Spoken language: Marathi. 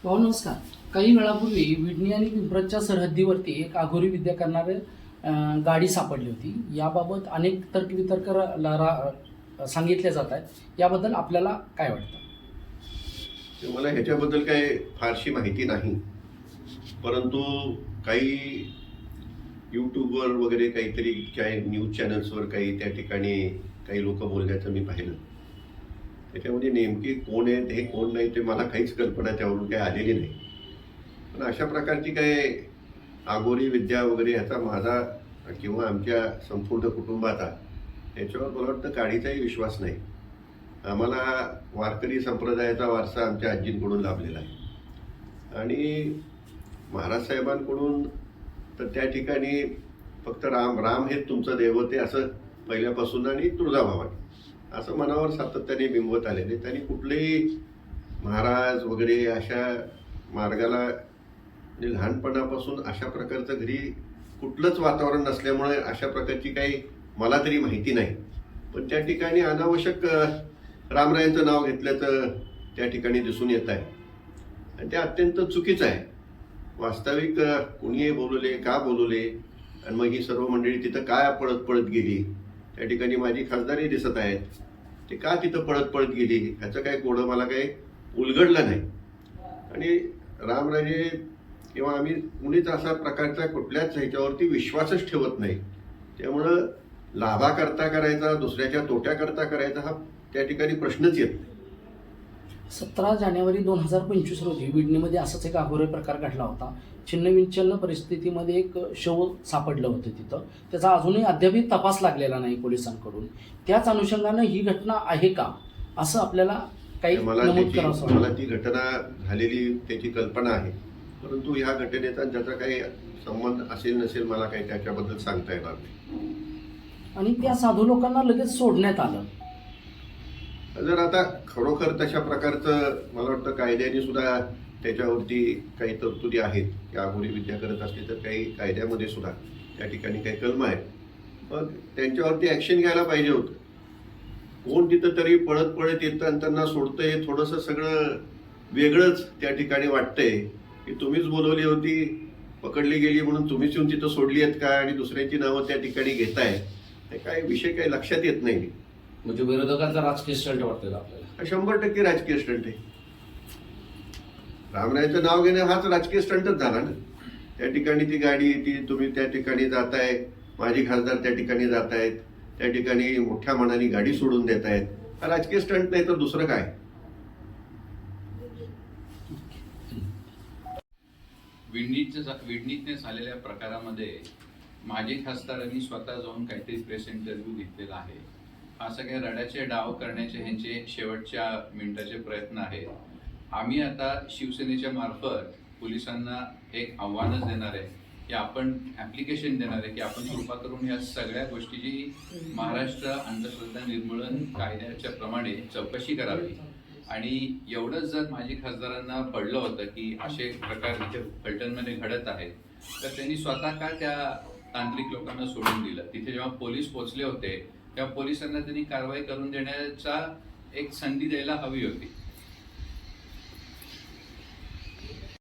भाऊ नमस्कार. काही वेळापूर्वी विडणी आणि पिंपरजच्या सरहद्दीवरती एक अघोरी विद्या करणारे गाडी सापडली होती. याबाबत अनेक तर्कवितर्क सांगितले जात आहेत. याबद्दल आपल्याला काय वाटतं? मला ह्याच्याबद्दल काय फारशी माहिती नाही, परंतु काही यूट्यूबवर वगैरे काहीतरी काही न्यूज चॅनल्सवर काही त्या ठिकाणी काही लोक बोलण्याचं मी पाहिलं. त्याच्यामध्ये नेमकी कोण आहेत हे कोण नाही ते मला काहीच कल्पना त्यावरून काही आलेली नाही. पण अशा प्रकारची काही आगोरी विद्या वगैरे ह्याचा माझा किंवा आमच्या संपूर्ण कुटुंबाचा याच्यावर मला वाटतं काडीचाही विश्वास नाही. आम्हाला वारकरी संप्रदायाचा वारसा आमच्या आजींकडून लाभलेला आहे आणि महाराज साहेबांकडून तर त्या ठिकाणी फक्त राम राम हे तुमचं दैवत आहे असं पहिल्यापासून आणि तुळजाभवानी असं मनावर सातत्याने बिंबवत आलेले. त्यांनी कुठलेही महाराज वगैरे अशा मार्गाला म्हणजे लहानपणापासून अशा प्रकारचं घरी कुठलंच वातावरण नसल्यामुळे अशा प्रकारची काही मला तरी माहिती नाही. पण त्या ठिकाणी अनावश्यक रामरायांचं नाव घेतल्याचं त्या ठिकाणी दिसून येत आहे आणि ते अत्यंत चुकीचं आहे. वास्तविक कुणीही बोलवले का बोलवले आणि मग ही सर्व मंडळी तिथं काय पळत पळत गेली. त्या ठिकाणी माझी खासदारही दिसत आहेत, ते का तिथं पळत पळत गेली ह्याचं काय कोडं मला काही उलगडलं नाही. आणि रामराजे किंवा आम्ही कुणीच असा प्रकारचा कुठल्याच ह्याच्यावरती विश्वासच ठेवत नाही. त्यामुळं लाभाकरता करायचा दुसऱ्याच्या तोट्याकरता करायचा हा त्या ठिकाणी प्रश्नच येत नाही. 17 जानेवारी 2025 रोजी विडणीमध्ये असाच एक अघोरी प्रकार घडला होता. छिन्नविच्छिन्न परिस्थितीमध्ये एक शव सापडलं होतं तिथं. त्याचा अजूनही अद्यापही तपास लागलेला नाही पोलिसांकडून. त्याच अनुषंगानं ही घटना आहे का असं आपल्याला काही नमूद करावं. मला ती घटना झालेली त्याची कल्पना आहे, परंतु ह्या घटनेचा ज्याचा काही संबंध असेल नसेल मला काही त्याच्याबद्दल सांगता येणार नाही. आणि त्या साधू लोकांना लगेच सोडण्यात आलं. जर आता खरोखर तशा प्रकारचं मला वाटतं कायद्याने सुद्धा त्याच्यावरती काही तरतुदी आहेत की आघोरी विद्या करत असली तर काही कायद्यामध्ये सुद्धा त्या ठिकाणी काही कलम आहेत. मग त्यांच्यावरती ॲक्शन घ्यायला पाहिजे होतं. कोण तिथं तरी पळत पळत येतं आणि त्यांना सोडतंय हे थोडंसं सगळं वेगळंच त्या ठिकाणी वाटतंय की तुम्हीच बोलवली होती, पकडली गेली म्हणून तुम्हीच येऊन तिथं सोडली आहेत का आणि दुसऱ्यांची नावं त्या ठिकाणी घेताय. हे काही विषय काही लक्षात येत नाही. म्हणजे विरोधकांचा राजकीय स्टंट वाटतं आपल्याला. 100% राजकीय स्टंट आहे. रामरायाचं नाव घेणं हाच राजकीय स्टंटच झाला ना. त्या ठिकाणी ती गाडी ती तुम्ही त्या ठिकाणी जाताय, माझी खासदार त्या ठिकाणी जात आहेत, त्या ठिकाणी मोठ्या मनाने गाडी सोडून देत आहेत. हा राजकीय स्टंट नाही तर दुसरं काय. विडणीतने झालेल्या प्रकारामध्ये माजी खासदारांनी स्वतः जाऊन काहीतरी प्रेस इंटरव्ह्यू घेतलेला आहे. हा सगळ्या रड्याचे डाव करण्याचे ह्यांचे शेवटच्या मिनिटाचे प्रयत्न आहेत. आम्ही आता शिवसेनेच्या मार्फत पोलिसांना एक आव्हानच देणार आहे की आपण ॲप्लिकेशन देणार आहे की आपण कृपा करून या सगळ्या गोष्टीची महाराष्ट्र अंधश्रद्धा निर्मूलन कायद्याच्या प्रमाणे चौकशी करावी. आणि एवढंच जर माजी खासदारांना पडलं होतं की असे प्रकार इथे फलटणमध्ये घडत आहेत तर त्यांनी स्वतः का त्या तांत्रिक लोकांना सोडून दिलं. तिथे जेव्हा पोलीस पोहोचले होते तेव्हा पोलिसांना त्यांनी कारवाई करून देण्याचा एक संधी द्यायला हवी होती.